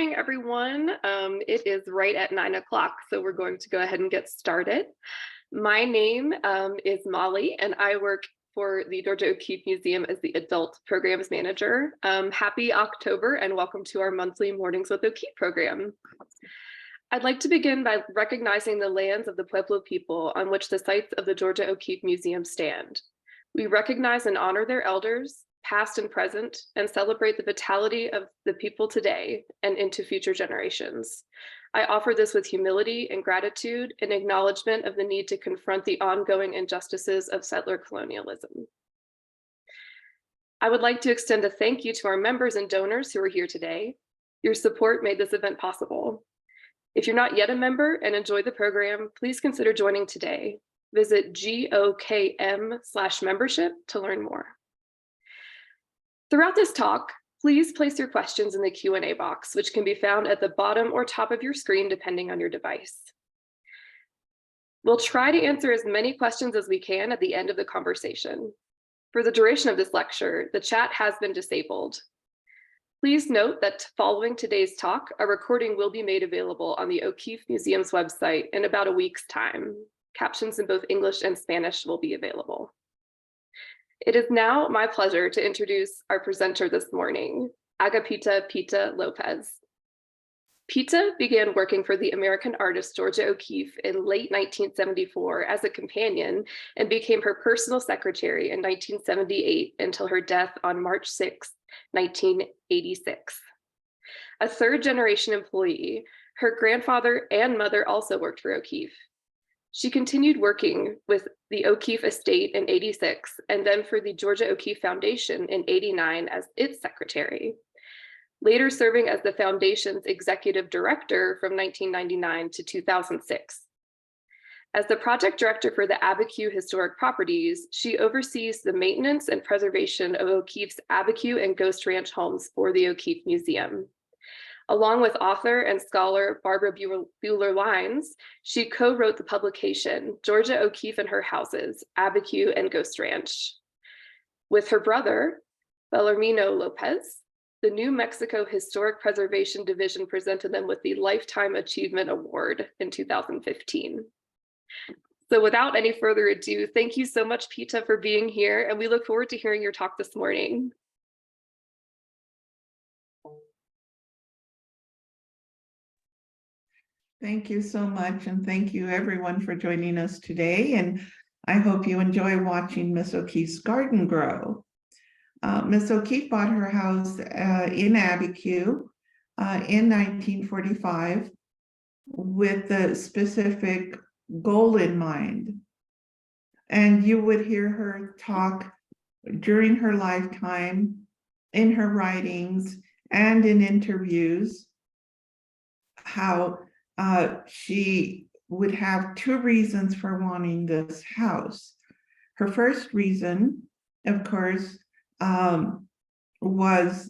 morning, everyone. It is right at 9 o'clock, so we're going to go ahead and get started. My name is Molly, and I work for the Georgia O'Keeffe Museum as the Adult Programs Manager. Happy October, and welcome to our monthly Mornings with O'Keeffe program. I'd like to begin by recognizing the lands of the Pueblo people on which the sites of the Georgia O'Keeffe Museum stand. We recognize and honor their elders, past and present, and celebrate the vitality of the people today and into future generations. I offer this with humility and gratitude in acknowledgement of the need to confront the ongoing injustices of settler colonialism. I would like to extend a thank you to our members and donors who are here today. Your support made this event possible. If you're not yet a member and enjoy the program, please consider joining today. Visit GOKM/membership to learn more. Throughout this talk, please place your questions in the Q&A box, which can be found at the bottom or top of your screen, depending on your device. We'll try to answer as many questions as we can at the end of the conversation. For the duration of this lecture, the chat has been disabled. Please note that following today's talk, a recording will be made available on the O'Keeffe Museum's website in about a week's time. Captions in both English and Spanish will be available. It is now my pleasure to introduce our presenter this morning, Agapita Pita Lopez. Pita began working for the American artist Georgia O'Keeffe in late 1974 as a companion and became her personal secretary in 1978 until her death on March 6, 1986. A third-generation employee, her grandfather and mother also worked for O'Keeffe. She continued working with the O'Keeffe estate in '86 and then for the Georgia O'Keeffe Foundation in '89 as its secretary, later serving as the foundation's executive director from 1999 to 2006. As the project director for the Abiquiu Historic Properties, she oversees the maintenance and preservation of O'Keeffe's Abiquiu and Ghost Ranch homes for the O'Keeffe Museum. Along with author and scholar Barbara Buehler-Lines, she co-wrote the publication, Georgia O'Keeffe and Her Houses, Abiquiu and Ghost Ranch. With her brother, Bellarmino Lopez, the New Mexico Historic Preservation Division presented them with the Lifetime Achievement Award in 2015. So without any further ado, thank you so much, Pita, for being here, and we look forward to hearing your talk this morning. Thank you so much, and thank you everyone for joining us today. And I hope you enjoy watching Miss O'Keeffe's garden grow. Miss O'Keeffe bought her house in Abiquiu in 1945 with the specific goal in mind. And you would hear her talk during her lifetime, in her writings, and in interviews, how she would have two reasons for wanting this house. Her first reason, of course, was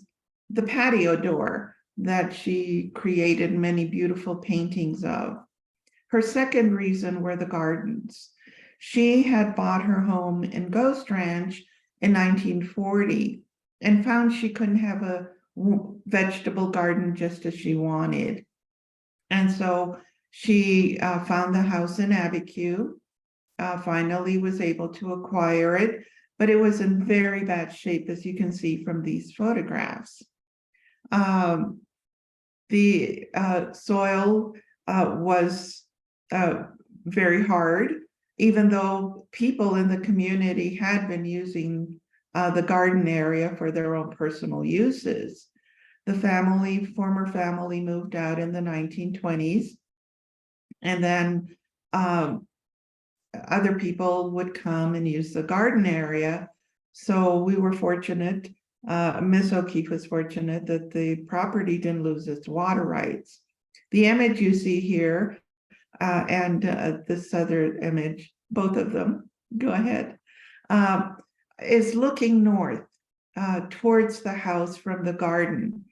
the patio door that she created many beautiful paintings of. Her second reason were the gardens. She had bought her home in Ghost Ranch in 1940 and found she couldn't have a vegetable garden just as she wanted. And so she found the house in Abiquiu, finally was able to acquire it, but it was in very bad shape, as you can see from these photographs. The soil was very hard, even though people in the community had been using the garden area for their own personal uses. The former family moved out in the 1920s, and then other people would come and use the garden area. So we were fortunate, Miss O'Keeffe was fortunate that the property didn't lose its water rights. The image you see here and this other image, both of them, go ahead, is looking north towards the house from the garden.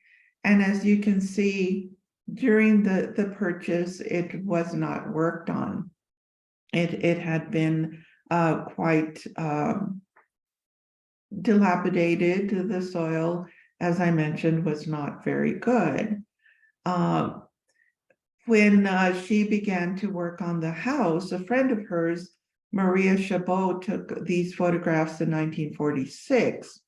And as you can see, during the purchase, it was not worked on. It had been quite dilapidated. The soil, as I mentioned, was not very good. When she began to work on the house, a friend of hers, Maria Chabot, took these photographs in 1946.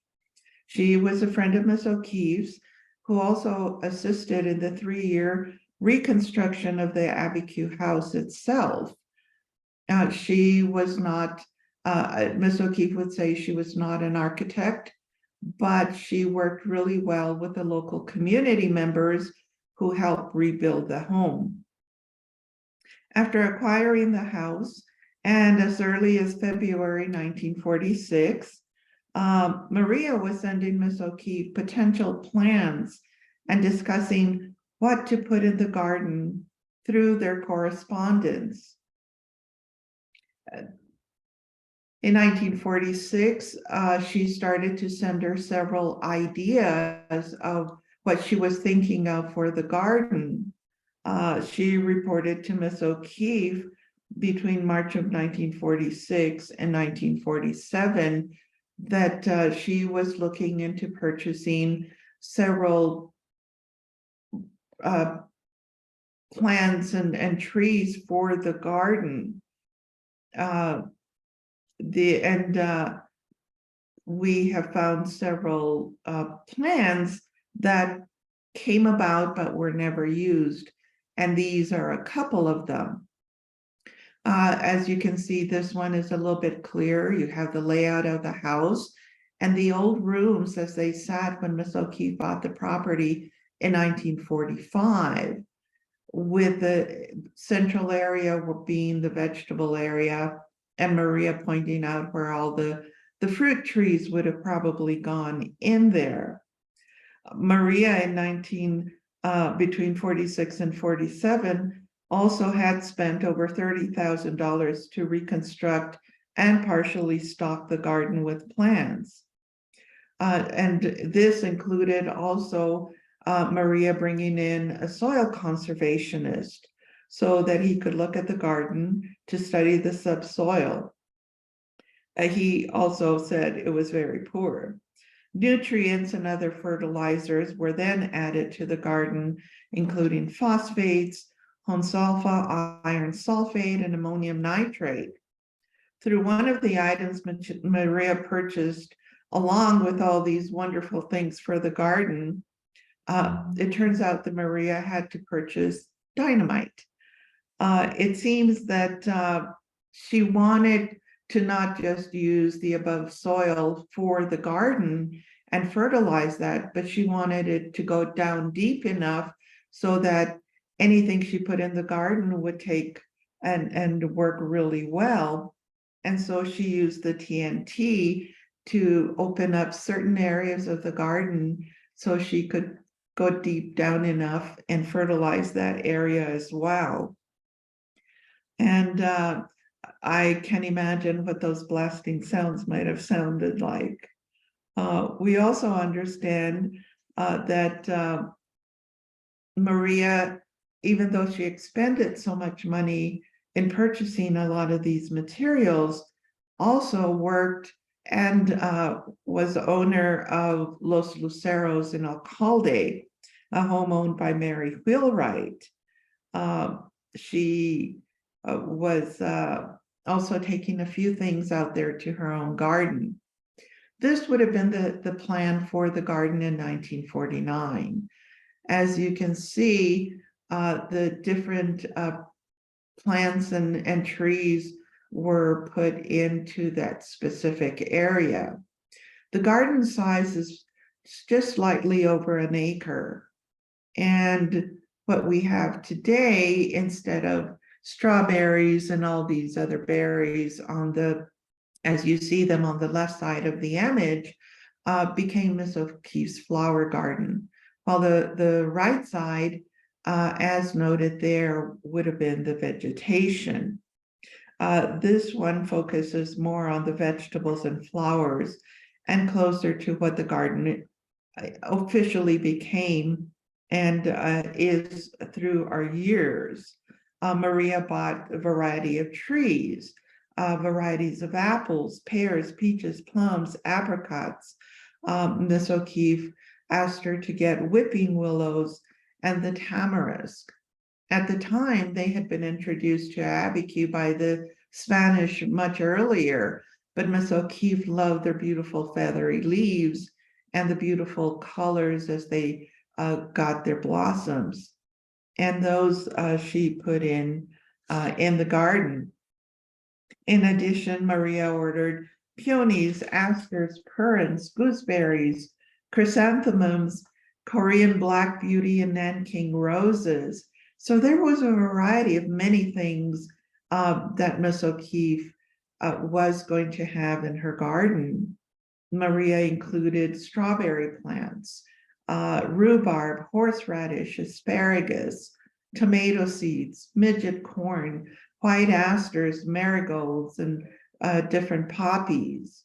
She was a friend of Miss O'Keeffe's, who also assisted in the 3-year reconstruction of the Abiquiu house itself. She was not, Miss O'Keeffe would say she was not an architect, but she worked really well with the local community members who helped rebuild the home. After acquiring the house, and as early as February 1946, Maria was sending Miss O'Keeffe potential plans and discussing what to put in the garden through their correspondence. In 1946, she started to send her several ideas of what she was thinking of for the garden. She reported to Miss O'Keeffe between March of 1946 and 1947 that she was looking into purchasing several plants and trees for the garden. We have found several plans that came about but were never used, and these are a couple of them. As you can see, this one is a little bit clearer. You have the layout of the house and the old rooms as they sat when Miss O'Keeffe bought the property in 1945, with the central area being the vegetable area, and Maria pointing out where all the fruit trees would have probably gone in there. Maria between 46 and 47 also had spent over $30,000 to reconstruct and partially stock the garden with plants. And this included also Maria bringing in a soil conservationist so that he could look at the garden to study the subsoil. He also said it was very poor. Nutrients and other fertilizers were then added to the garden, including phosphates, Honsulfa, iron sulfate, and ammonium nitrate. Through one of the items Maria purchased, along with all these wonderful things for the garden, it turns out that Maria had to purchase dynamite. It seems that she wanted to not just use the above soil for the garden and fertilize that, but she wanted it to go down deep enough so that anything she put in the garden would take and work really well. And so she used the TNT to open up certain areas of the garden so she could go deep down enough and fertilize that area as well. And I can imagine what those blasting sounds might have sounded like. We also understand that Maria, even though she expended so much money in purchasing a lot of these materials, also worked and was owner of Los Luceros in Alcalde, a home owned by Mary Wheelwright. She was also taking a few things out there to her own garden. This would have been the plan for the garden in 1949. As you can see, the different plants and trees were put into that specific area. The garden size is just slightly over an acre. And what we have today, instead of strawberries and all these other berries as you see them on the left side of the image, became Miss O'Keeffe's flower garden. While the right side, as noted there, would have been the vegetation. This one focuses more on the vegetables and flowers and closer to what the garden officially became and is through our years. Maria bought a variety of trees, varieties of apples, pears, peaches, plums, apricots. Miss O'Keeffe asked her to get whipping willows and the tamarisk. At the time, they had been introduced to Abiquiu by the Spanish much earlier, but Miss O'Keeffe loved their beautiful feathery leaves and the beautiful colors as they got their blossoms. And those she put in the garden. In addition, Maria ordered peonies, asters, currants, gooseberries, chrysanthemums, Korean black beauty, and Nanking roses. So there was a variety of many things that Miss O'Keeffe was going to have in her garden. Maria included strawberry plants, rhubarb, horseradish, asparagus, tomato seeds, midget corn, white asters, marigolds, and different poppies.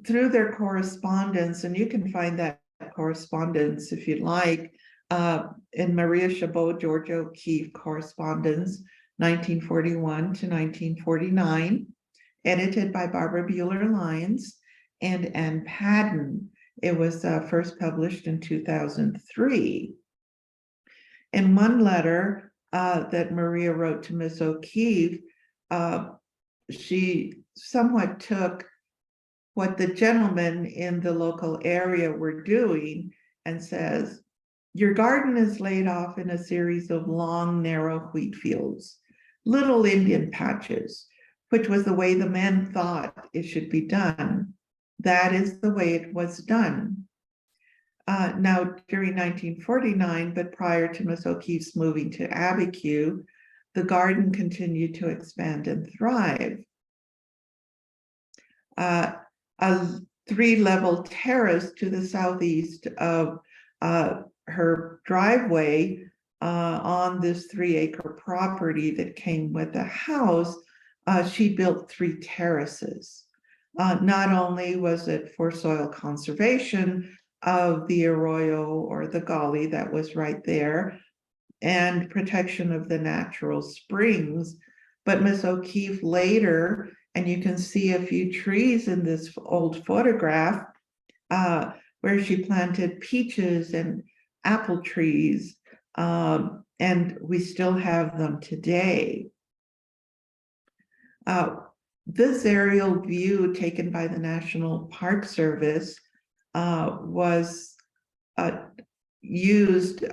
Through their correspondence, and you can find that correspondence if you'd like, in Maria Chabot, Georgia O'Keeffe correspondence, 1941 to 1949, edited by Barbara Bueller Lyons and Ann Padden. It was first published in 2003. In one letter that Maria wrote to Miss O'Keeffe, she somewhat took what the gentlemen in the local area were doing and says, "Your garden is laid off in a series of long, narrow wheat fields, little Indian patches, which was the way the men thought it should be done. That is the way it was done." Now, during 1949, but prior to Miss O'Keeffe's moving to Abiquiu, the garden continued to expand and thrive. A three-level terrace to the southeast of her driveway on this 3-acre property that came with the house, she built 3 terraces. Not only was it for soil conservation of the arroyo or the gully that was right there and protection of the natural springs, but Miss O'Keeffe later, and you can see a few trees in this old photograph where she planted peaches and apple trees, and we still have them today. This aerial view taken by the National Park Service was used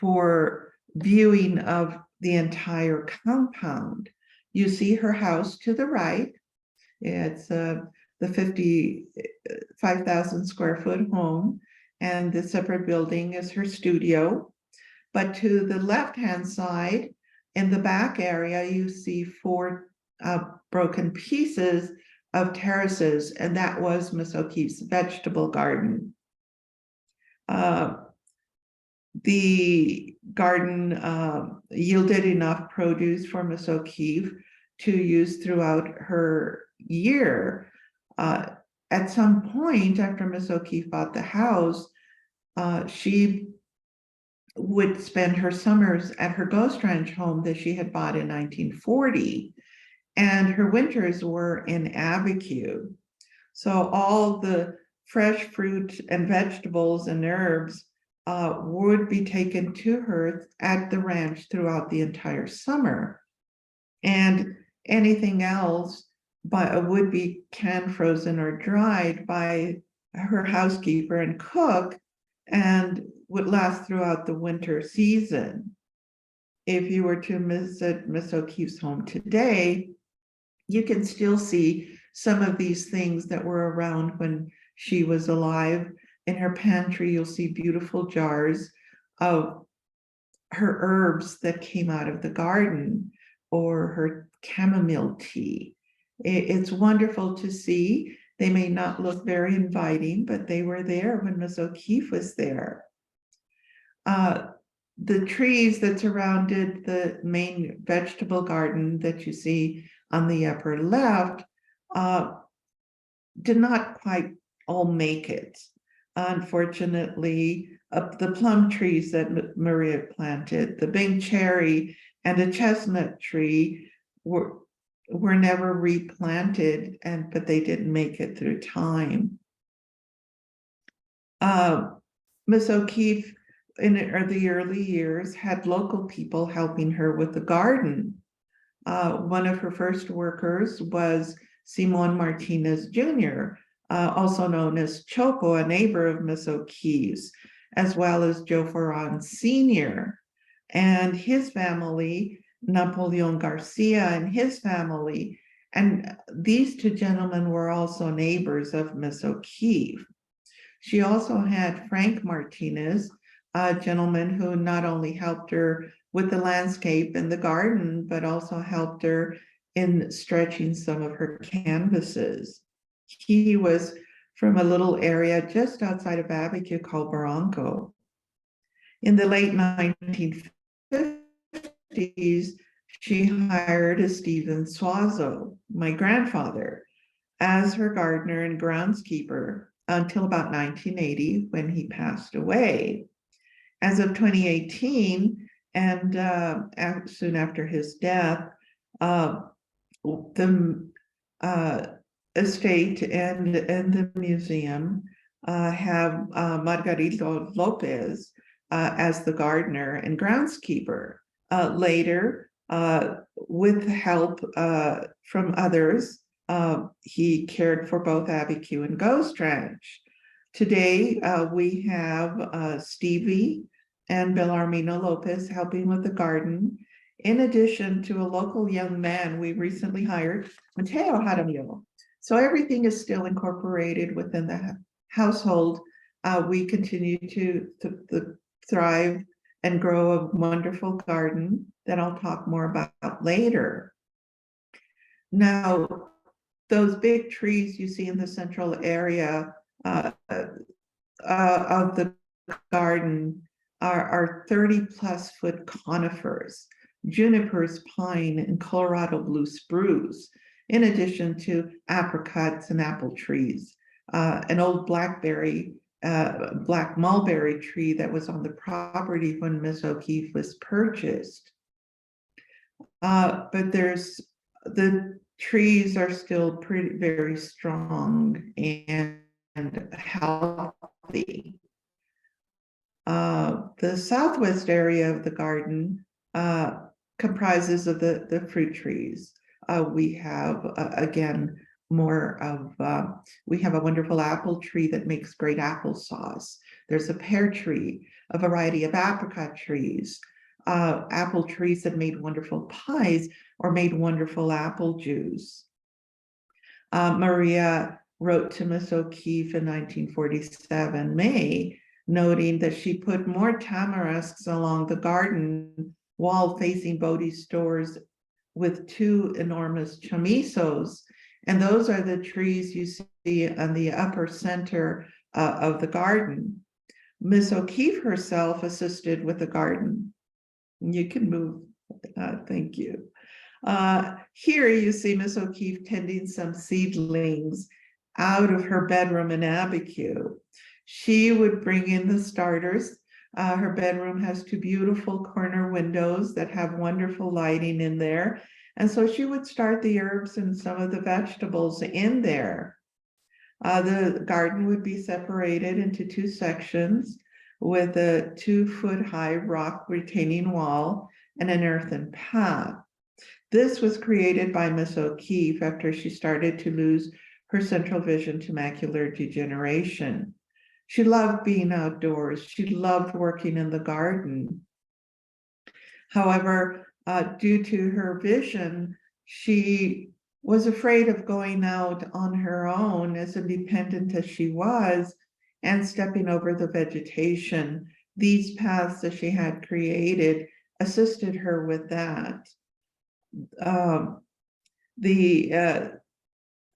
for viewing of the entire compound. You see her house to the right. It's the 55,000 square foot home, and the separate building is her studio. But to the left-hand side, in the back area, you see 4 broken pieces of terraces, and that was Miss O'Keeffe's vegetable garden. The garden yielded enough produce for Miss O'Keeffe to use throughout her year. At some point after Miss O'Keeffe bought the house, she would spend her summers at her Ghost Ranch home that she had bought in 1940, and her winters were in Abiquiu. So all the fresh fruit and vegetables and herbs would be taken to her at the ranch throughout the entire summer. And anything else would be canned, frozen, or dried by her housekeeper and cook and would last throughout the winter season. If you were to visit Miss O'Keeffe's home today, you can still see some of these things that were around when she was alive. In her pantry, you'll see beautiful jars of her herbs that came out of the garden, or her chamomile tea. It's wonderful to see. They may not look very inviting, but they were there when Miss O'Keeffe was there. The trees that surrounded the main vegetable garden that you see on the upper left did not quite all make it. Unfortunately, the plum trees that Maria planted, the big cherry and a chestnut tree were never replanted, but they didn't make it through time. Miss O'Keeffe in the early years, had local people helping her with the garden. One of her first workers was Simon Martinez Jr., also known as Choco, a neighbor of Miss O'Keefe's, as well as Joe Ferran Sr. and his family, Napoleon Garcia and his family. And these two gentlemen were also neighbors of Miss O'Keefe. She also had Frank Martinez, a gentleman who not only helped her with the landscape and the garden, but also helped her in stretching some of her canvases. He was from a little area just outside of Abiquiu called Barranco. In the late 1950s, she hired Stephen Suazo, my grandfather, as her gardener and groundskeeper until about 1980 when he passed away. As of 2018, and soon after his death, the estate and the museum have Margarito Lopez as the gardener and groundskeeper. Later, with help from others, he cared for both Abiquiu and Ghost Ranch. Today, we have Stevie and Bellarmino Lopez helping with the garden, in addition to a local young man we recently hired, Mateo Jaramillo. So everything is still incorporated within the household. We continue to thrive and grow a wonderful garden that I'll talk more about later. Now, those big trees you see in the central area of the garden are 30+ foot conifers, junipers, pine, and Colorado blue spruce, in addition to apricots and apple trees. An old black mulberry tree that was on the property when Miss O'Keefe was purchased. But the trees are still very strong and healthy. The southwest area of the garden comprises of the fruit trees. We have, again, more of, we have a wonderful apple tree that makes great applesauce. There's a pear tree, a variety of apricot trees, apple trees that made wonderful pies or made wonderful apple juice. Maria wrote to Miss O'Keefe in 1947, May, noting that she put more tamarisks along the garden wall facing Bodie's stores with 2 enormous chamisos. And those are the trees you see on the upper center of the garden. Miss O'Keefe herself assisted with the garden. You can move, thank you. Here you see Miss O'Keefe tending some seedlings out of her bedroom in Abiquiu. She would bring in the starters. Her bedroom has 2 beautiful corner windows that have wonderful lighting in there. And so she would start the herbs and some of the vegetables in there. The garden would be separated into 2 sections with a 2-foot-high rock retaining wall and an earthen path. This was created by Miss O'Keefe after she started to lose her central vision to macular degeneration. She loved being outdoors. She loved working in the garden. However, due to her vision, she was afraid of going out on her own, as independent as she was, and stepping over the vegetation. These paths that she had created assisted her with that. The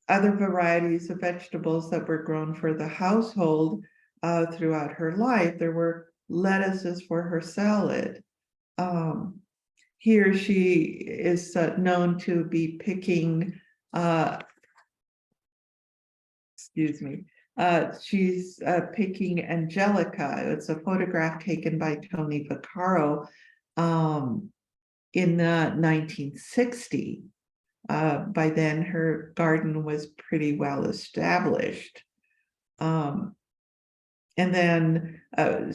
other varieties of vegetables that were grown for the household throughout her life, there were lettuces for her salad. Here she is known to be picking, excuse me, she's picking Angelica. It's a photograph taken by Tony Vaccaro in 1960. By then, her garden was pretty well established. And then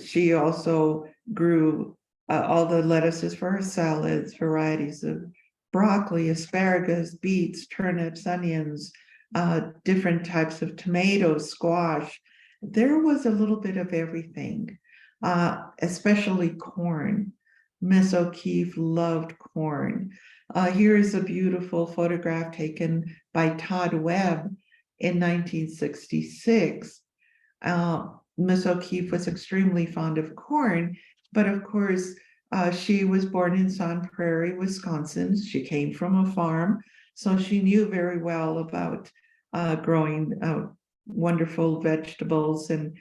she also grew all the lettuces for her salads, varieties of broccoli, asparagus, beets, turnips, onions, different types of tomatoes, squash. There was a little bit of everything, especially corn. Miss O'Keeffe loved corn. Here is a beautiful photograph taken by Todd Webb in 1966. Miss O'Keeffe was extremely fond of corn, but of course, she was born in Sun Prairie, Wisconsin. She came from a farm, so she knew very well about growing wonderful vegetables and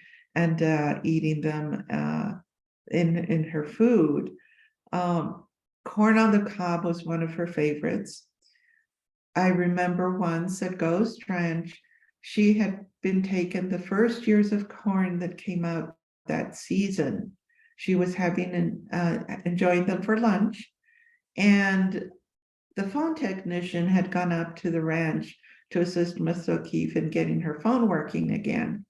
eating them in her food. Corn on the cob was one of her favorites. I remember once at Ghost Ranch, she had been taken the first ears of corn that came out that season. She was having enjoying them for lunch, and the phone technician had gone up to the ranch to assist Miss O'Keeffe in getting her phone working again.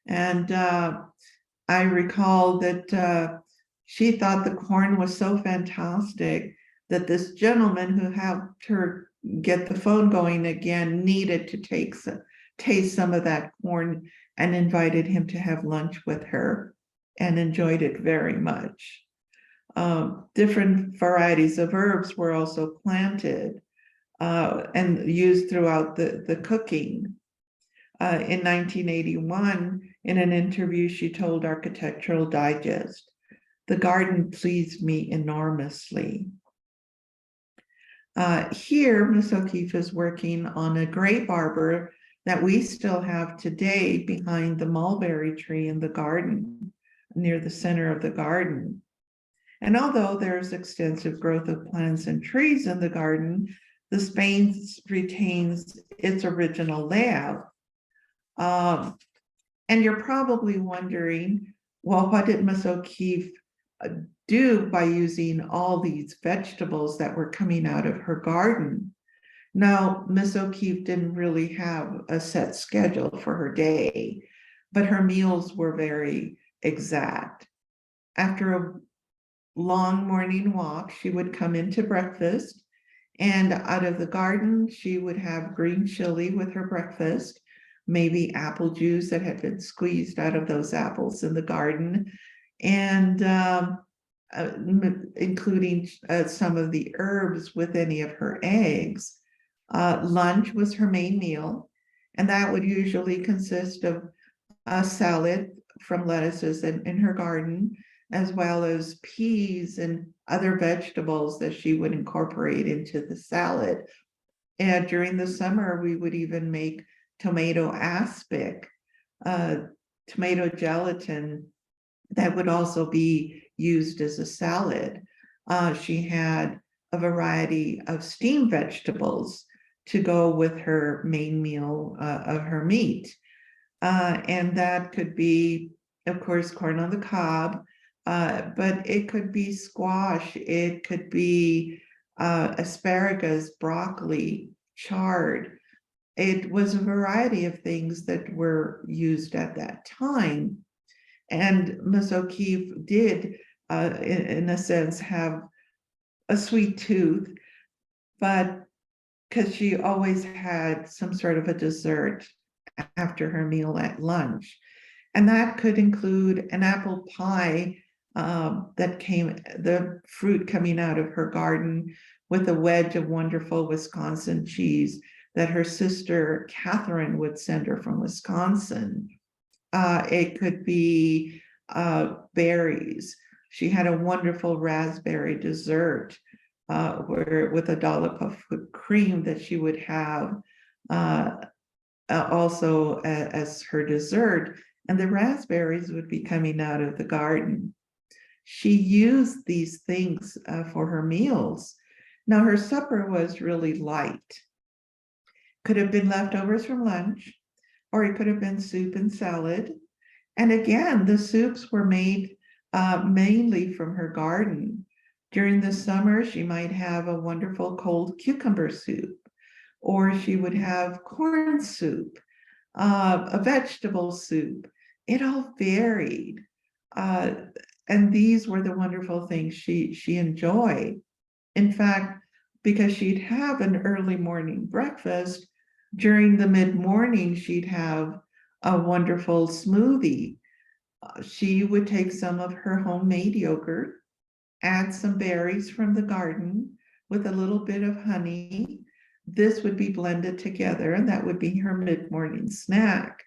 And I recall that she thought the corn was so fantastic that this gentleman who helped her get the phone going again needed to taste some of that corn and invited him to have lunch with her, and enjoyed it very much. Different varieties of herbs were also planted and used throughout the cooking. In 1981, in an interview, she told Architectural Digest, "The garden pleased me enormously." Here, Miss O'Keeffe is working on a grape arbor that we still have today behind the mulberry tree in the garden, near the center of the garden. And although there's extensive growth of plants and trees in the garden, the space retains its original layout. And you're probably wondering, well, what did Miss O'Keeffe do by using all these vegetables that were coming out of her garden? Now, Miss O'Keeffe didn't really have a set schedule for her day, but her meals were very exact. After a long morning walk, she would come into breakfast, and out of the garden, she would have green chili with her breakfast, maybe apple juice that had been squeezed out of those apples in the garden, and including some of the herbs with any of her eggs. Lunch was her main meal, and that would usually consist of a salad from lettuces in her garden, as well as peas and other vegetables that she would incorporate into the salad. And during the summer, we would even make tomato aspic, tomato gelatin that would also be used as a salad. She had a variety of steamed vegetables to go with her main meal of her meat. And that could be, of course, corn on the cob, but it could be squash, it could be asparagus, broccoli, chard. It was a variety of things that were used at that time. And Miss O'Keeffe did, in a sense, have a sweet tooth, but because she always had some sort of a dessert after her meal at lunch. And that could include an apple pie the fruit coming out of her garden with a wedge of wonderful Wisconsin cheese that her sister Catherine would send her from Wisconsin. It could be berries. She had a wonderful raspberry dessert with a dollop of whipped cream that she would have also as her dessert, and the raspberries would be coming out of the garden. She used these things for her meals. Now, her supper was really light. Could have been leftovers from lunch, or it could have been soup and salad. And again, the soups were made mainly from her garden. During the summer, she might have a wonderful cold cucumber soup, or she would have corn soup, a vegetable soup. It all varied. And these were the wonderful things she enjoyed. In fact, because she'd have an early morning breakfast, during the mid-morning, she'd have a wonderful smoothie. She would take some of her homemade yogurt, add some berries from the garden with a little bit of honey. This would be blended together, and that would be her mid-morning snack.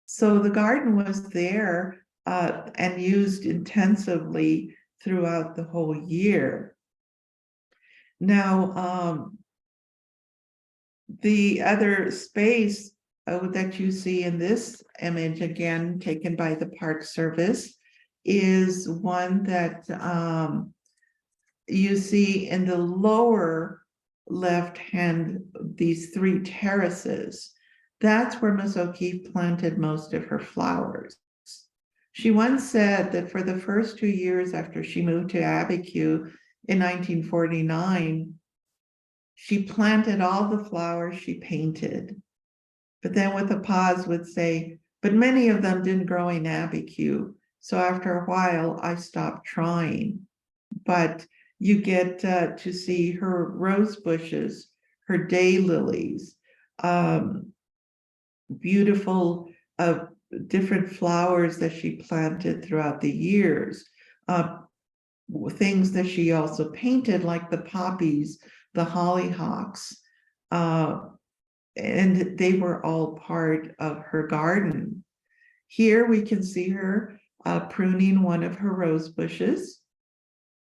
So the garden was there and used intensively throughout the whole year. Now, the other space that you see in this image, again taken by the Park Service, is one that you see in the lower left hand, these 3 terraces. That's where Miss O'Keeffe planted most of her flowers. She once said that for the first 2 years after she moved to Abiquiu in 1949, she planted all the flowers she painted, but then with a pause would say, but many of them didn't grow in Abiquiu. So after a while, I stopped trying. But you get to see her rose bushes, her daylilies, beautiful different flowers that she planted throughout the years, things that she also painted, like the poppies, the hollyhocks, and they were all part of her garden. Here we can see her pruning one of her rose bushes,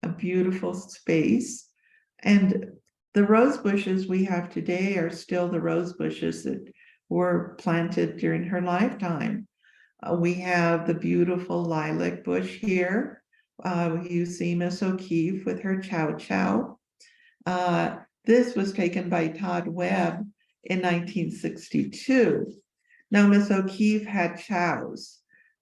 a beautiful space. And the rose bushes we have today are still the rose bushes that were planted during her lifetime. We have the beautiful lilac bush here. You see Miss O'Keeffe with her chow chow. This was taken by Todd Webb in 1962. Now, Miss O'Keeffe had chows.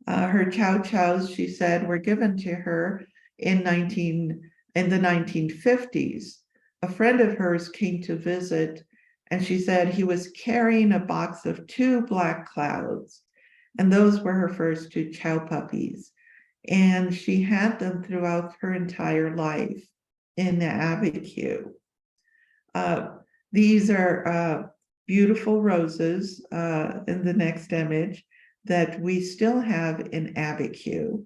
Her chow chows, she said, were given to her in the 1950s. A friend of hers came to visit, and she said he was carrying a box of 2 black clouds, and those were her first 2 chow puppies. And she had them throughout her entire life in Abiquiu. These are beautiful roses in the next image that we still have in Abiquiu.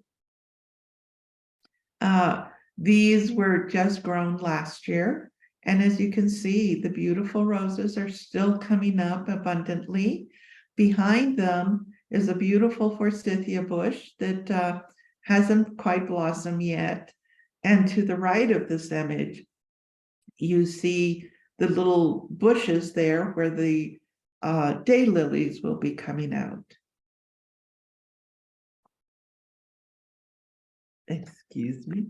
These were just grown last year. And as you can see, the beautiful roses are still coming up abundantly. Behind them is a beautiful forsythia bush that hasn't quite blossomed yet. And to the right of this image, you see the little bushes there where the daylilies will be coming out. Excuse me.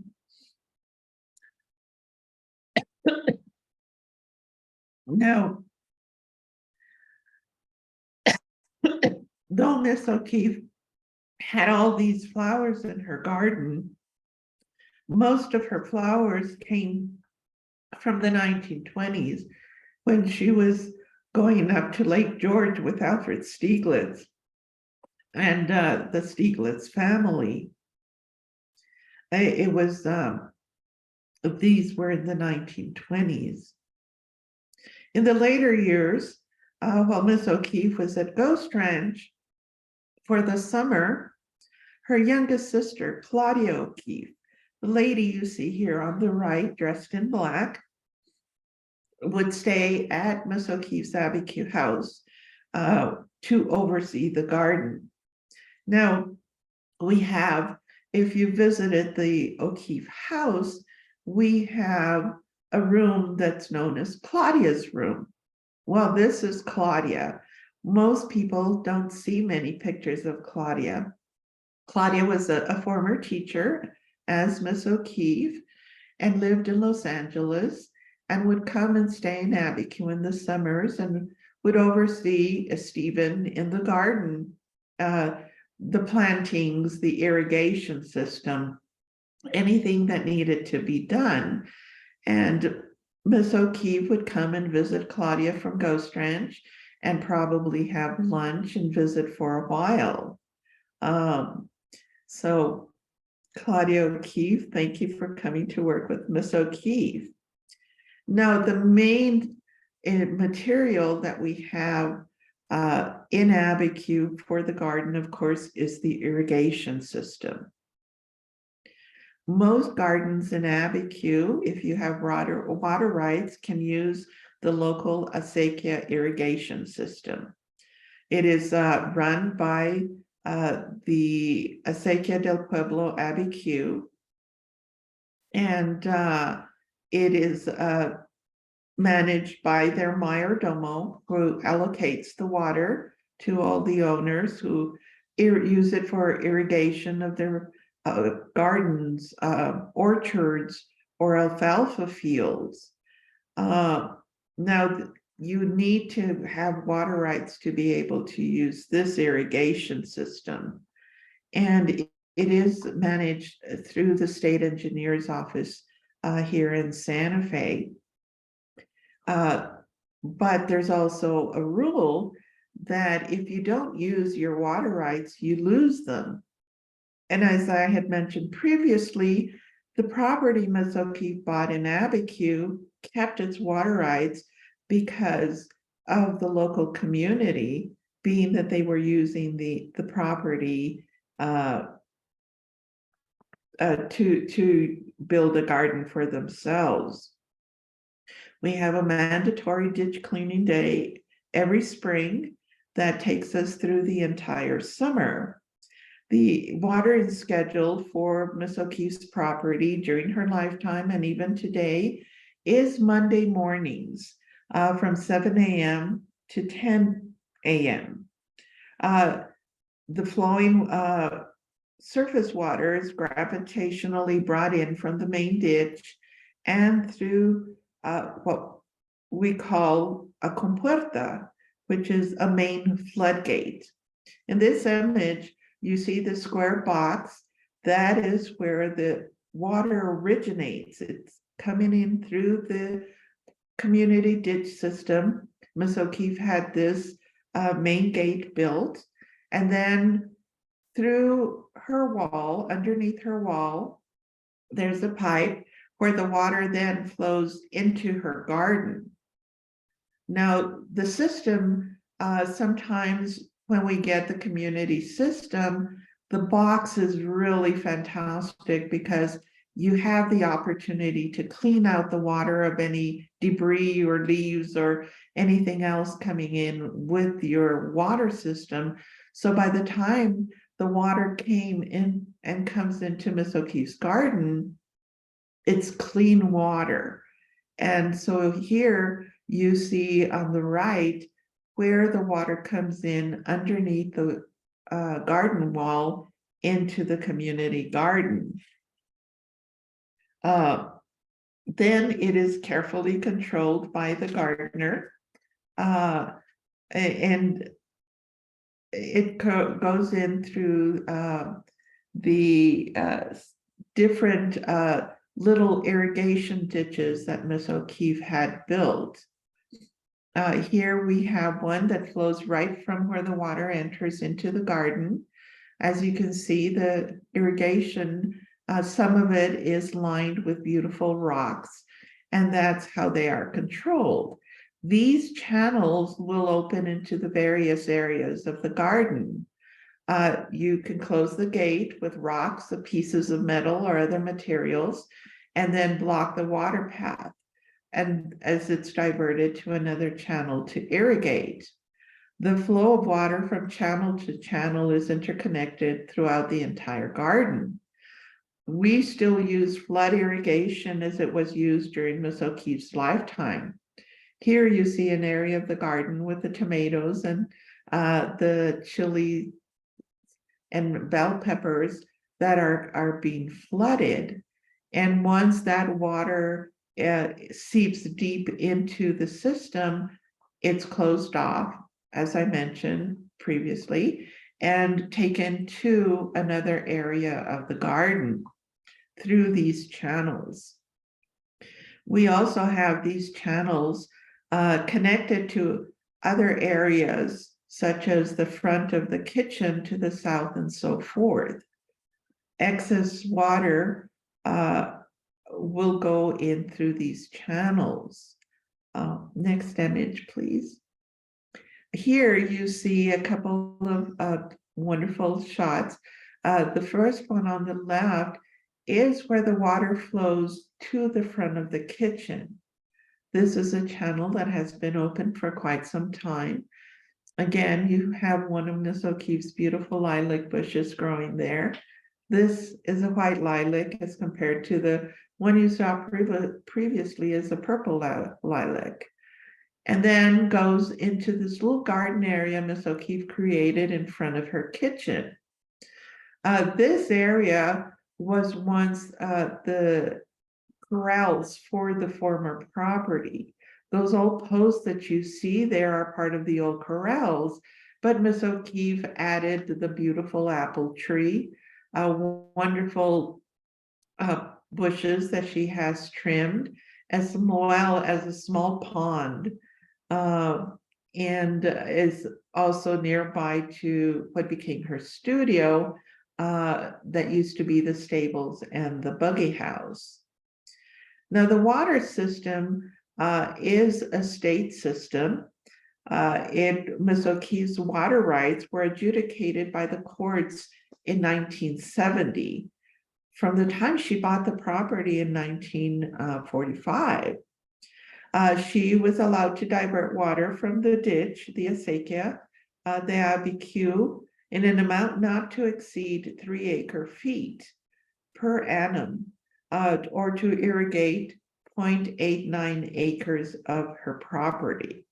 Now, though Miss O'Keeffe had all these flowers in her garden, most of her flowers came from the 1920s when she was going up to Lake George with Alfred Stieglitz and the Stieglitz family. It was, these were in the 1920s. In the later years, while Miss O'Keeffe was at Ghost Ranch for the summer, her youngest sister, Claudia O'Keeffe, the lady you see here on the right, dressed in black, would stay at Miss O'Keeffe's Abiquiu house to oversee the garden. Now, we have, if you visited the O'Keeffe house, we have a room that's known as Claudia's room. Well, this is Claudia. Most people don't see many pictures of Claudia. Claudia was a former teacher as Miss O'Keeffe and lived in Los Angeles and would come and stay in Abiquiu in the summers and would oversee Stephen in the garden, the plantings, the irrigation system, anything that needed to be done. And Miss O'Keeffe would come and visit Claudia from Ghost Ranch and probably have lunch and visit for a while. So Claudia O'Keefe. Thank you for coming to work with Miss O'Keefe. Now, the main material that we have in Abiquiu for the garden, of course, is the irrigation system. Most gardens in Abiquiu, if you have water rights, can use the local acequia irrigation system. It is run by the Acequia del Pueblo Abiquiu, and it is managed by their mayordomo, who allocates the water to all the owners who use it for irrigation of their gardens, orchards, or alfalfa fields. Now, you need to have water rights to be able to use this irrigation system. And it is managed through the state engineer's office here in Santa Fe. But there's also a rule that if you don't use your water rights, you lose them. And as I had mentioned previously, the property Ms. O'Keefe bought in Abiquiu kept its water rights because of the local community, being that they were using the property to build a garden for themselves. We have a mandatory ditch cleaning day every spring that takes us through the entire summer. The watering schedule for Miss O'Keefe's property during her lifetime and even today is Monday mornings from 7 a.m. to 10 a.m. The flowing surface water is gravitationally brought in from the main ditch and through what we call a compuerta, which is a main floodgate. In this image, you see the square box. That is where the water originates. It's coming in through the community ditch system. Ms. O'Keefe had this main gate built, and then through her wall, underneath her wall, there's a pipe where the water then flows into her garden. Now, the system, sometimes when we get the community system, the box is really fantastic because you have the opportunity to clean out the water of any debris or leaves or anything else coming in with your water system. So by the time the water came in and comes into Miss O'Keefe's garden, it's clean water. And so here you see on the right where the water comes in underneath the garden wall into the community garden. Then it is carefully controlled by the gardener, and it goes in through the different little irrigation ditches that Miss O'Keefe had built. Here we have one that flows right from where the water enters into the garden. As you can see, the irrigation, some of it is lined with beautiful rocks, and that's how they are controlled. These channels will open into the various areas of the garden. You can close the gate with rocks, or pieces of metal or other materials, and then block the water path, and as it's diverted to another channel to irrigate. The flow of water from channel to channel is interconnected throughout the entire garden. We still use flood irrigation as it was used during Miss O'Keefe's lifetime. Here you see an area of the garden with the tomatoes and the chili and bell peppers that are being flooded. And once that water seeps deep into the system, it's closed off, as I mentioned previously, and taken to another area of the garden through these channels. We also have these channels connected to other areas, such as the front of the kitchen to the south and so forth. excess water will go in through these channels. Next image, please. Here you see a couple of wonderful shots. The first one on the left is where the water flows to the front of the kitchen. This is a channel that has been open for quite some time. Again, you have one of Miss O'Keeffe's beautiful lilac bushes growing there. This is a white lilac as compared to the one you saw previously as a purple lilac. And then goes into this little garden area Miss O'Keeffe created in front of her kitchen. This area was once the corrals for the former property. Those old posts that you see there are part of the old corrals, but Miss O'Keeffe added the beautiful apple tree, wonderful bushes that she has trimmed, as well as a small pond, and is also nearby to what became her studio, that used to be the stables and the buggy house. Now, the water system is a state system. Miss O'Keeffe's water rights were adjudicated by the courts in 1970. From the time she bought the property in 1945, she was allowed to divert water from the ditch, the acequia, the Abiquiu, in an amount not to exceed 3 acre-feet per annum, or to irrigate 0.89 acres of her property.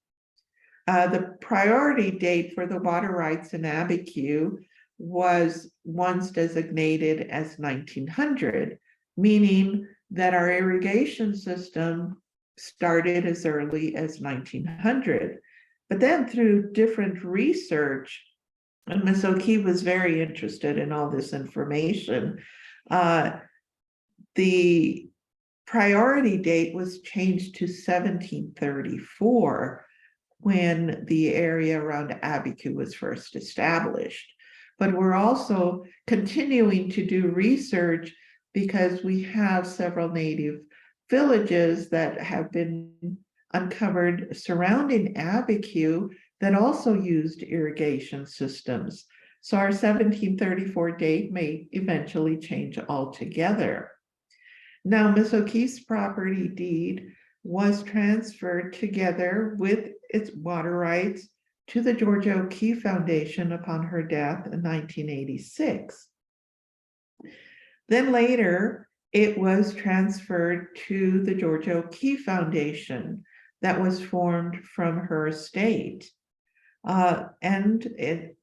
The priority date for the water rights in Abiquiu was once designated as 1900, meaning that our irrigation system started as early as 1900. But then through different research, and Ms. O'Keeffe was very interested in all this information, the priority date was changed to 1734 when the area around Abiquiu was first established. But we're also continuing to do research because we have several native villages that have been uncovered surrounding Abiquiu that also used irrigation systems. So our 1734 date may eventually change altogether. Now, Miss O'Keeffe's property deed was transferred together with its water rights to the Georgia O'Keeffe Foundation upon her death in 1986. Then later, it was transferred to the Georgia O'Keeffe Foundation that was formed from her estate. And it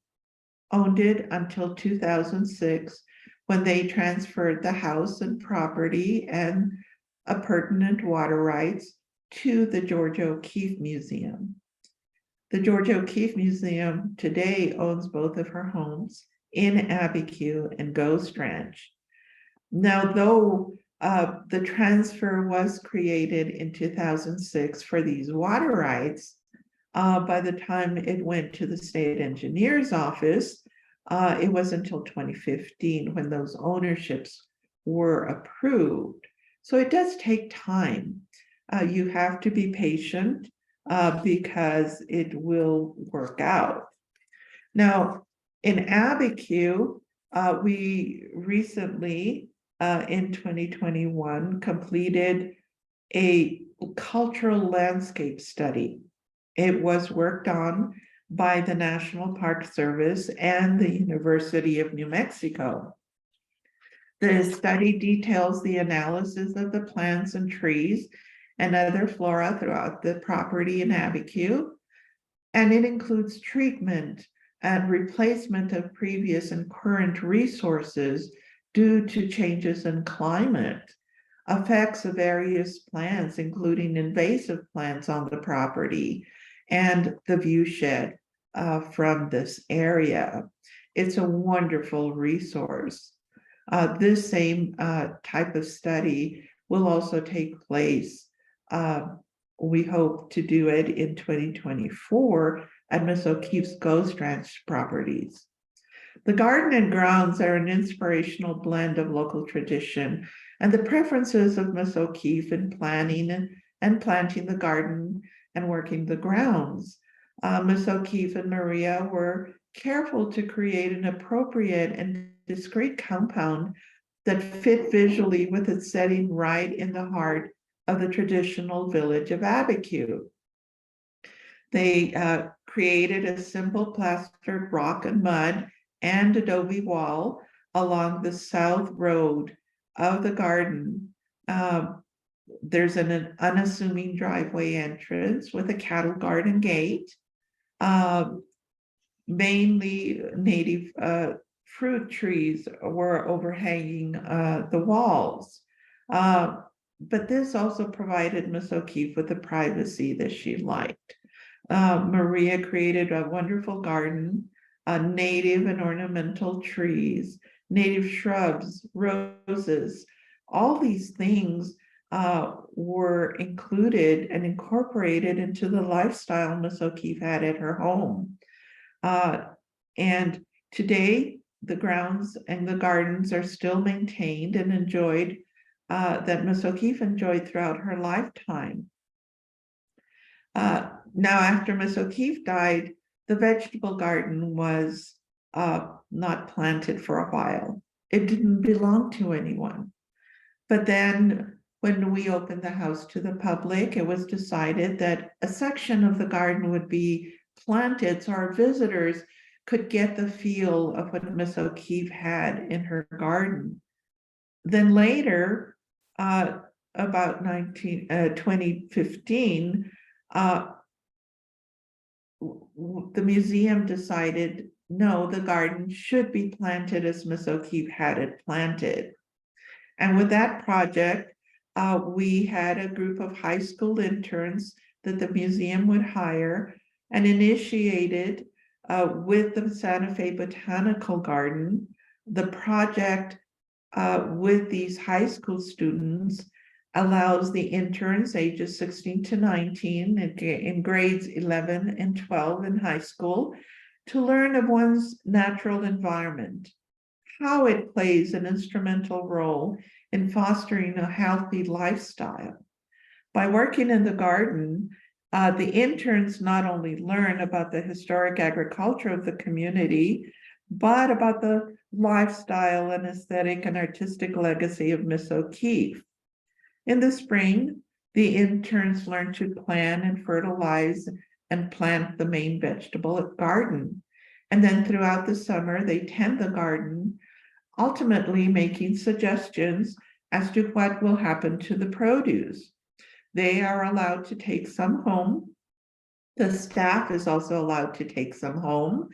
owned it until 2006, when they transferred the house and property and appurtenant water rights to the Georgia O'Keeffe Museum. The Georgia O'Keeffe Museum today owns both of her homes in Abiquiu and Ghost Ranch. Now, though the transfer was created in 2006 for these water rights, by the time it went to the state engineer's office, it was until 2015 when those ownerships were approved. So it does take time. You have to be patient because it will work out. Now, in Abiquiu, we recently, in 2021, completed a cultural landscape study. It was worked on by the National Park Service and the University of New Mexico. The study details the analysis of the plants and trees and other flora throughout the property in Abiquiu, and it includes treatment and replacement of previous and current resources due to changes in climate, effects of various plants, including invasive plants on the property, and the view shed from this area. It's a wonderful resource. This same type of study will also take place. We hope to do it in 2024 at Miss O'Keeffe's Ghost Ranch properties. The garden and grounds are an inspirational blend of local tradition and the preferences of Miss O'Keefe in planning and planting the garden and working the grounds. Miss O'Keefe and Maria were careful to create an appropriate and discreet compound that fit visually with its setting right in the heart of the traditional village of Abiquiu. They created a simple plastered rock and mud and adobe wall along the south road of the garden. There's an unassuming driveway entrance with a cattle garden gate, mainly native fruit trees were overhanging the walls. But this also provided Miss O'Keefe with the privacy that she liked. Maria created a wonderful garden, native and ornamental trees, native shrubs, roses. All these things were included and incorporated into the lifestyle Miss O'Keefe had at her home. And today, the grounds and the gardens are still maintained and enjoyed, that Miss O'Keefe enjoyed throughout her lifetime. Now, after Miss O'Keefe died, the vegetable garden was not planted for a while. It didn't belong to anyone. But then when we opened the house to the public, it was decided that a section of the garden would be planted so our visitors could get the feel of what Miss O'Keefe had in her garden. Then later, about 2015, the museum decided, no, the garden should be planted as Miss O'Keefe had it planted. And with that project, we had a group of high school interns that the museum would hire and initiated with the Santa Fe Botanical Garden, the project with these high school students allows the interns ages 16 to 19 in grades 11 and 12 in high school to learn of one's natural environment, how it plays an instrumental role in fostering a healthy lifestyle. By working in the garden, the interns not only learn about the historic agriculture of the community, but about the lifestyle and aesthetic and artistic legacy of Miss O'Keefe. In the spring, the interns learn to plan and fertilize and plant the main vegetable garden. And then throughout the summer, they tend the garden, ultimately making suggestions as to what will happen to the produce. They are allowed to take some home. The staff is also allowed to take some home.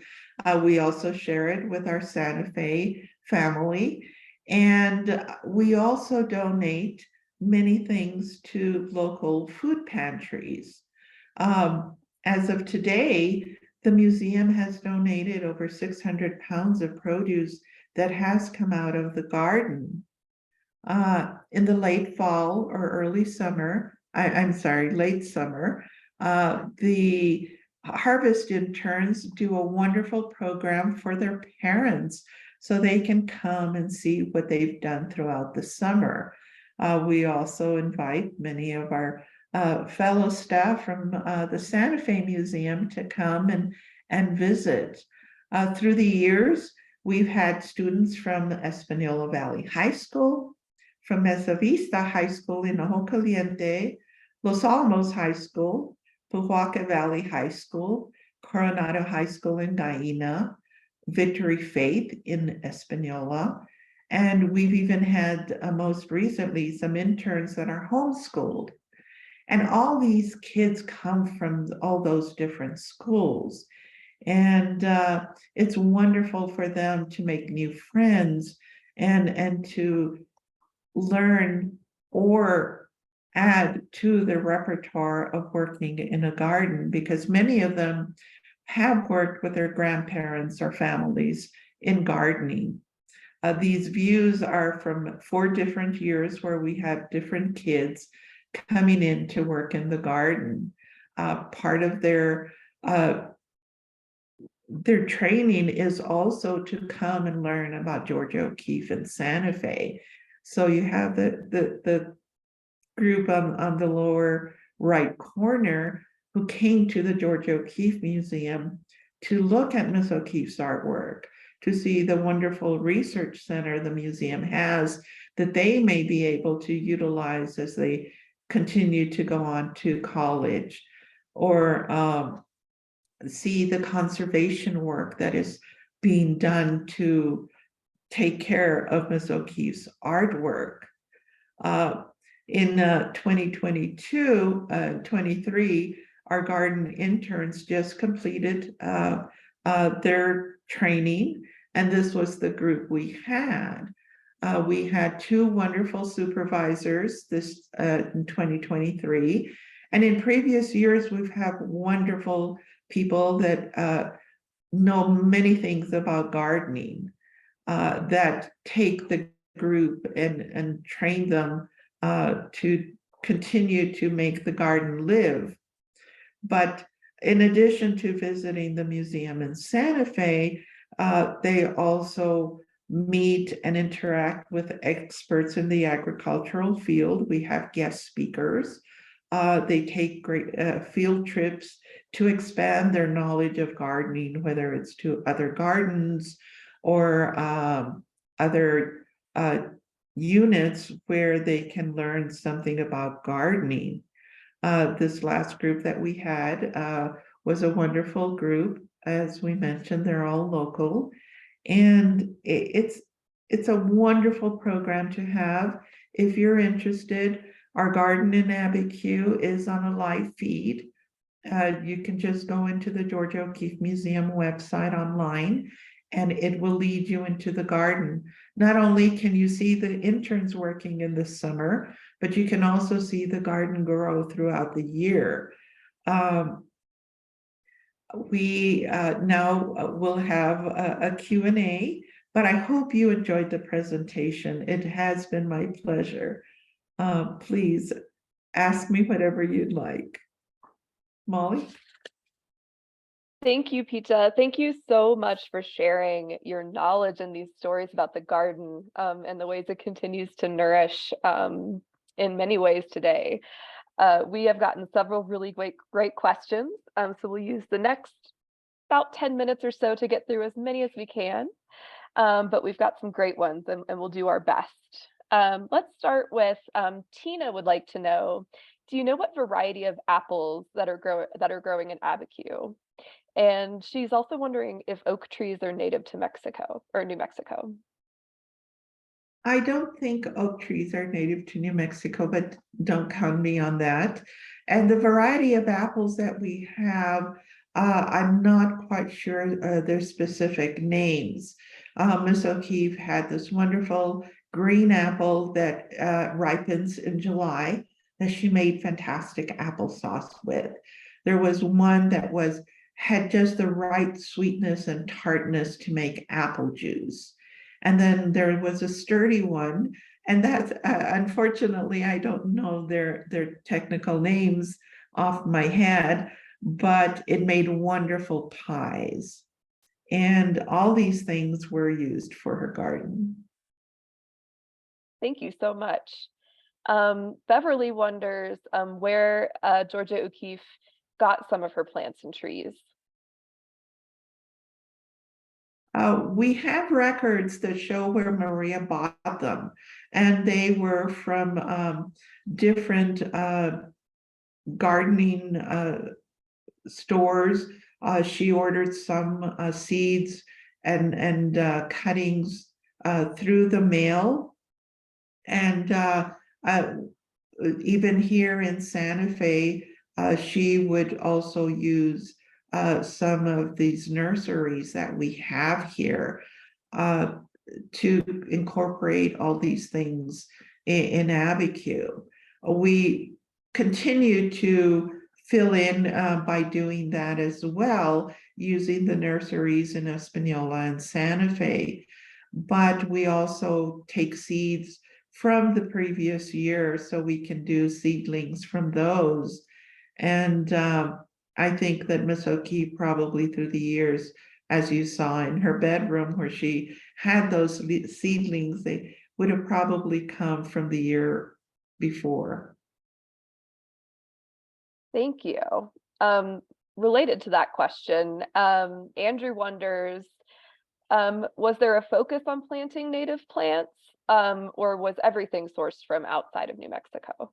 We also share it with our Santa Fe family. And we also donate many things to local food pantries. As of today, the museum has donated over 600 pounds of produce that has come out of the garden. In the late fall or early summer, late summer, the harvest interns do a wonderful program for their parents so they can come and see what they've done throughout the summer. We also invite many of our fellow staff from the Santa Fe Museum to come and visit. Through the years, we've had students from Espanola Valley High School, from Mesa Vista High School in Ojo Caliente, Los Alamos High School, Pojoaque Valley High School, Coronado High School in Gallina, Victory Faith in Espanola, and we've even had most recently some interns that are homeschooled. And all these kids come from all those different schools. And it's wonderful for them to make new friends and to learn or add to the repertoire of working in a garden, because many of them have worked with their grandparents or families in gardening. These views are from 4 different years where we have different kids coming in to work in the garden. Part of their their training is also to come and learn about Georgia O'Keeffe and Santa Fe. So you have the group on the lower right corner who came to the Georgia O'Keeffe Museum to look at Miss O'Keeffe's artwork, to see the wonderful research center the museum has that they may be able to utilize as they continue to go on to college, or see the conservation work that is being done to take care of Miss O'Keeffe's artwork. In 2022, 23, our garden interns just completed their training, and this was the group we had. We had two wonderful supervisors this in 2023, and in previous years we've had wonderful people that know many things about gardening, that take the group and train them to continue to make the garden live. But in addition to visiting the museum in Santa Fe, they also meet and interact with experts in the agricultural field. We have guest speakers. They take great field trips to expand their knowledge of gardening, whether it's to other gardens or other units where they can learn something about gardening. This last group that we had was a wonderful group. As we mentioned, they're all local, and it's a wonderful program to have. If you're interested, our garden in Abiquiu is on a live feed. You can just go into the Georgia O'Keeffe Museum website online, and it will lead you into the garden. Not only can you see the interns working in the summer, but you can also see the garden grow throughout the year. We now will have a Q&A, but I hope you enjoyed the presentation. It has been my pleasure. Please ask me whatever you'd like. Molly? Thank you, Pita. Thank you so much for sharing your knowledge and these stories about the garden, and the ways it continues to nourish in many ways today. We have gotten several really great questions, so we'll use the next about 10 minutes or so to get through as many as we can, but we've got some great ones, and we'll do our best. Let's start with Tina would like to know, do you know what variety of apples that are growing in Abiquiu? And she's also wondering if oak trees are native to Mexico or New Mexico. I don't think oak trees are native to New Mexico, but don't count me on that. And the variety of apples that we have, I'm not quite sure their specific names. Miss O'Keeffe had this wonderful green apple that ripens in July that she made fantastic applesauce with. There was one that had just the right sweetness and tartness to make apple juice. And then there was a sturdy one, and that's unfortunately, I don't know their technical names off my head, but it made wonderful pies. And all these things were used for her garden. Thank you so much. Beverly wonders where Georgia O'Keeffe got some of her plants and trees. We have records that show where Maria bought them, and they were from different gardening stores. She ordered some seeds and cuttings through the mail, and even here in Santa Fe, she would also use some of these nurseries that we have here to incorporate all these things in Abiquiu. We continue to fill in by doing that as well, using the nurseries in Espanola and Santa Fe. But we also take seeds from the previous year so we can do seedlings from those. And I think that Miss O'Keeffe probably through the years as you saw in her bedroom where she had those seedlings. They would have probably come from the year before. Thank you. Related to that question, Andrew wonders, was there a focus on planting native plants, or was everything sourced from outside of New Mexico?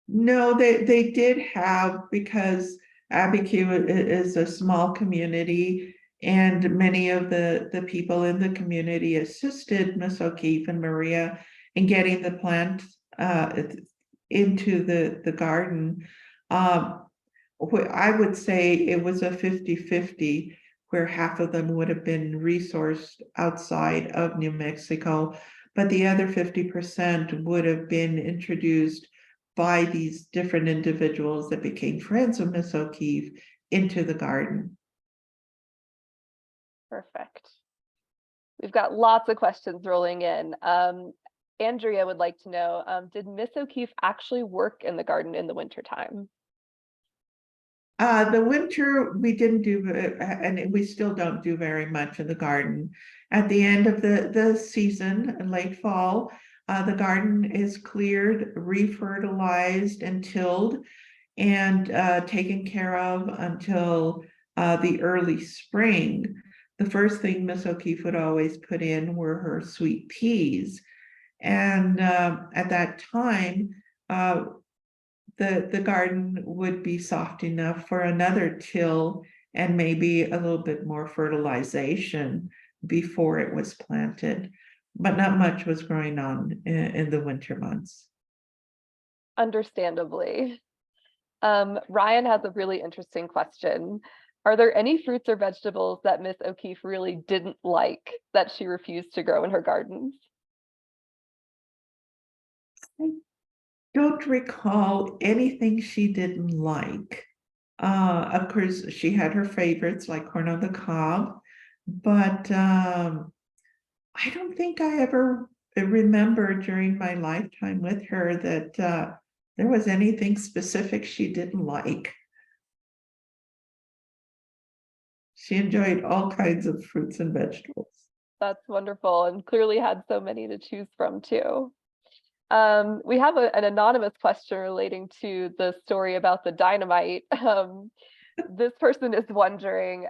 No, they did have, because Abiquiu is a small community, and many of the people in the community assisted Miss O'Keefe and Maria in getting the plant into the garden. I would say it was a 50-50, where half of them would have been resourced outside of New Mexico, but the other 50% would have been introduced by these different individuals that became friends of Miss O'Keefe into the garden. Perfect. We've got lots of questions rolling in. Andrea would like to know, did Miss O'Keefe actually work in the garden in the wintertime? The winter, we didn't do, and we still don't do very much in the garden. At the end of the season, in late fall, the garden is cleared, refertilized, and tilled, and taken care of until the early spring. The first thing Miss O'Keefe would always put in were her sweet peas. And at that time, the garden would be soft enough for another till and maybe a little bit more fertilization before it was planted. But not much was growing on in the winter months. Understandably. Ryan has a really interesting question. Are there any fruits or vegetables that Miss O'Keefe really didn't like that she refused to grow in her gardens? I don't recall anything she didn't like. Of course, she had her favorites like corn on the cob, but I don't think I ever remember during my lifetime with her that there was anything specific she didn't like. She enjoyed all kinds of fruits and vegetables. That's wonderful, and clearly had so many to choose from too. We have an anonymous question relating to the story about the dynamite. This person is wondering,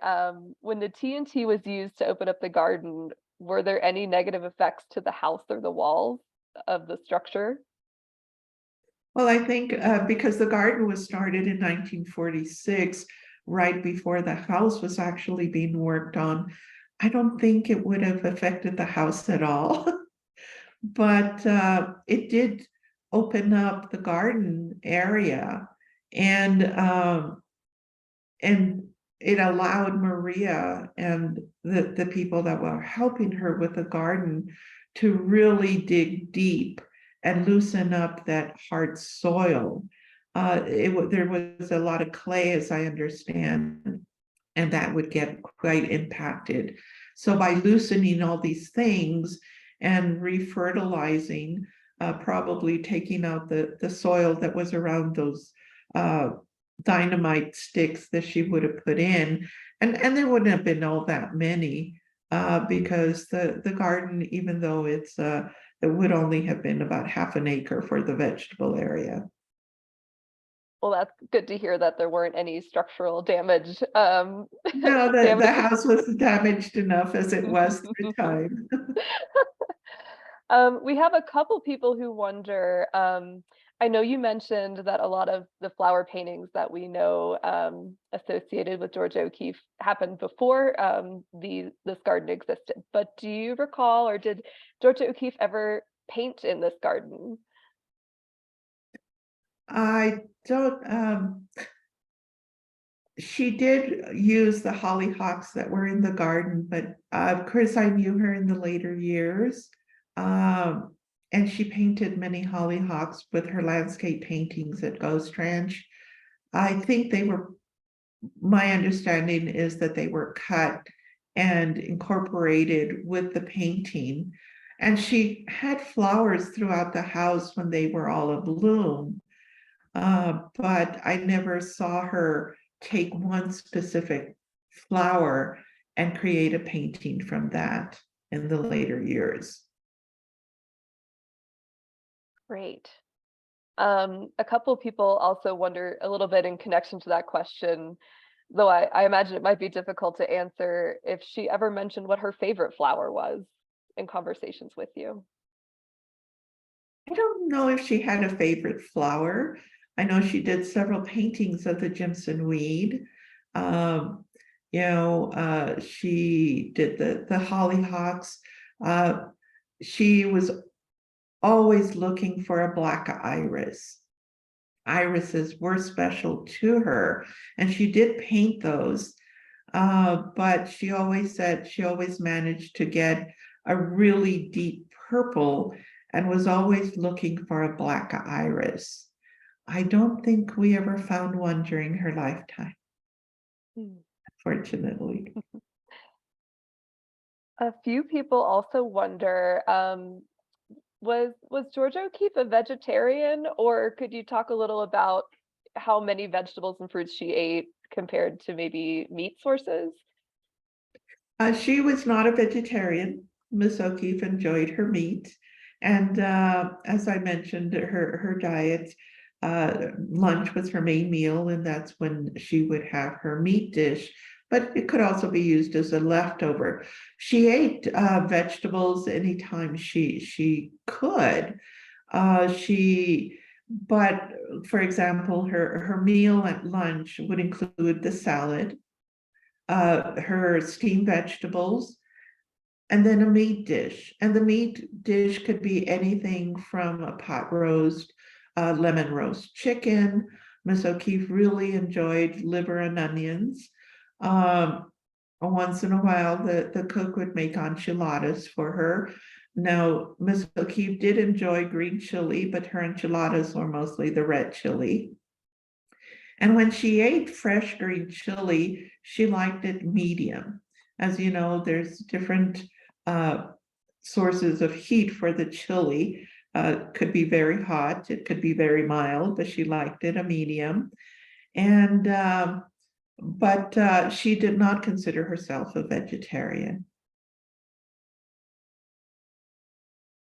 when the TNT was used to open up the garden, were there any negative effects to the house or the walls of the structure? Well, I think because the garden was started in 1946, right before the house was actually being worked on, I don't think it would have affected the house at all. But it did open up the garden area, and it allowed Maria and the people that were helping her with the garden to really dig deep and loosen up that hard soil. There was a lot of clay, as I understand, and that would get quite impacted. So by loosening all these things and refertilizing, probably taking out the soil that was around those dynamite sticks that she would have put in, and there wouldn't have been all that many, because the garden, even though it would only have been about half an acre for the vegetable area. Well, that's good to hear that there weren't any structural damage. No, the damage. house was damaged enough as it was through time. We have a couple people who wonder, I know you mentioned that a lot of the flower paintings that we know associated with Georgia O'Keeffe happened before this garden existed, but do you recall, or did Georgia O'Keeffe ever paint in this garden? I don't, she did use the hollyhocks that were in the garden, but of course I knew her in the later years. And she painted many hollyhocks with her landscape paintings at Ghost Ranch. I think my understanding is that they were cut and incorporated with the painting. And she had flowers throughout the house when they were all in bloom. But I never saw her take one specific flower and create a painting from that in the later years. Great. A couple of people also wonder a little bit in connection to that question, though I imagine it might be difficult to answer, if she ever mentioned what her favorite flower was in conversations with you. I don't know if she had a favorite flower. I know she did several paintings of the Jimson weed. Um, she did the hollyhocks. She was always looking for a black iris. Irises were special to her, and she did paint those. But she always said she always managed to get a really deep purple and was always looking for a black iris. I don't think we ever found one during her lifetime, fortunately. A few people also wonder, was Georgia O'Keeffe a vegetarian, or could you talk a little about how many vegetables and fruits she ate compared to maybe meat sources? She was not a vegetarian. Miss O'Keeffe enjoyed her meat. And as I mentioned, her diet, lunch was her main meal, and that's when she would have her meat dish, but it could also be used as a leftover. She ate vegetables anytime she could. But for example, her meal at lunch would include the salad, her steamed vegetables, and then a meat dish. And the meat dish could be anything from a pot roast, lemon roast chicken. Miss O'Keeffe really enjoyed liver and onions. Once in a while, the cook would make enchiladas for her. Now, Miss O'Keeffe did enjoy green chili, but her enchiladas were mostly the red chili. And when she ate fresh green chili, she liked it medium. As you know, there's different sources of heat for the chili. Could be very hot, it could be very mild, but she liked it a medium. And but she did not consider herself a vegetarian.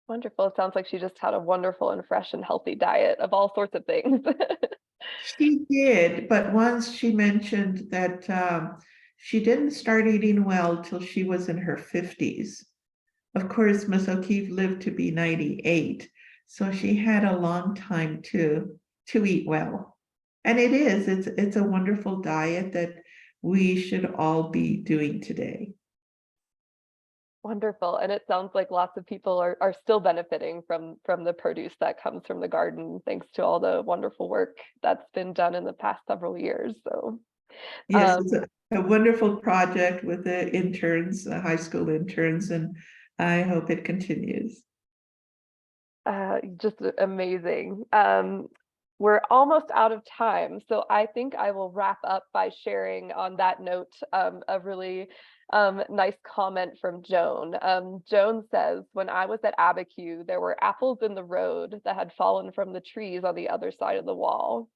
Wonderful. It sounds like she just had a wonderful and fresh and healthy diet of all sorts of things. She did, but once she mentioned that she didn't start eating well till she was in her 50s. Of course, Miss O'Keeffe lived to be 98, so she had a long time to eat well. And it's a wonderful diet that we should all be doing today. Wonderful. And it sounds like lots of people are still benefiting from the produce that comes from the garden, thanks to all the wonderful work that's been done in the past several years. So Yes, it's a wonderful project with the interns, the high school interns, and I hope it continues. just amazing. We're almost out of time, so I think I will wrap up by sharing on that note a really nice comment from Joan. Joan says, when I was at Abiquiu, there were apples in the road that had fallen from the trees on the other side of the wall.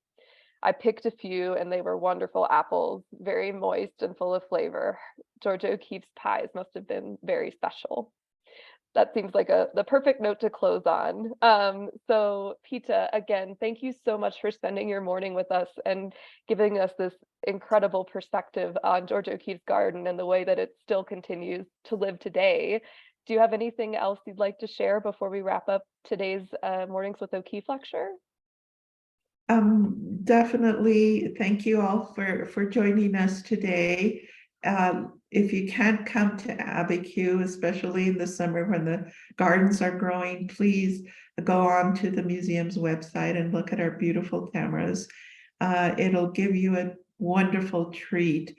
I picked a few and they were wonderful apples, very moist and full of flavor. Georgia O'Keeffe's pies must have been very special. That seems like the perfect note to close on. So Pita, again, thank you so much for spending your morning with us and giving us this incredible perspective on Georgia O'Keeffe's garden and the way that it still continues to live today. Do you have anything else you'd like to share before we wrap up today's Mornings with O'Keeffe lecture? Definitely. Thank you all for joining us today. If you can't come to Abiquiu, especially in the summer when the gardens are growing, please go on to the museum's website and look at our beautiful cameras. It'll give you a wonderful treat.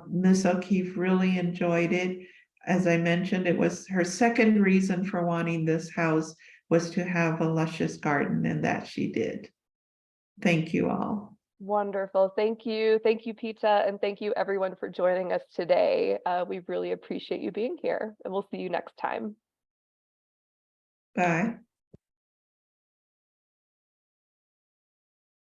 Miss O'Keeffe really enjoyed it. As I mentioned, it was her second reason for wanting this house was to have a luscious garden, and that she did. Thank you all. Wonderful. Thank you. Thank you, Pita. And thank you everyone for joining us today. We really appreciate you being here and we'll see you next time. Bye.